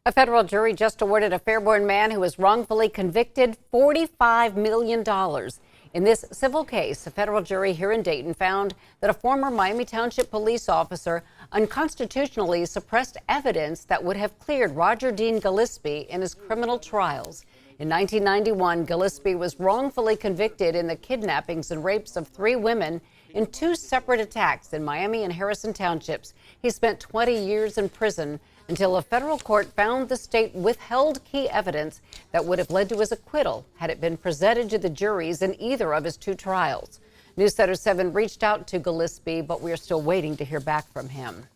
A federal jury just awarded a Fairborn man who was wrongfully convicted $45 million. In this civil case, a federal jury here in Dayton found that a former Miami Township police officer unconstitutionally suppressed evidence that would have cleared Roger Dean Gillespie in his criminal trials. In 1991, Gillespie was wrongfully convicted in the kidnappings and rapes of 3 women in 2 separate attacks in Miami and Harrison Townships. He spent 20 years in prison until a federal court found the state withheld key evidence that would have led to his acquittal had it been presented to the juries in either of his 2 trials. News Center 7 reached out to Gillespie, but we are still waiting to hear back from him.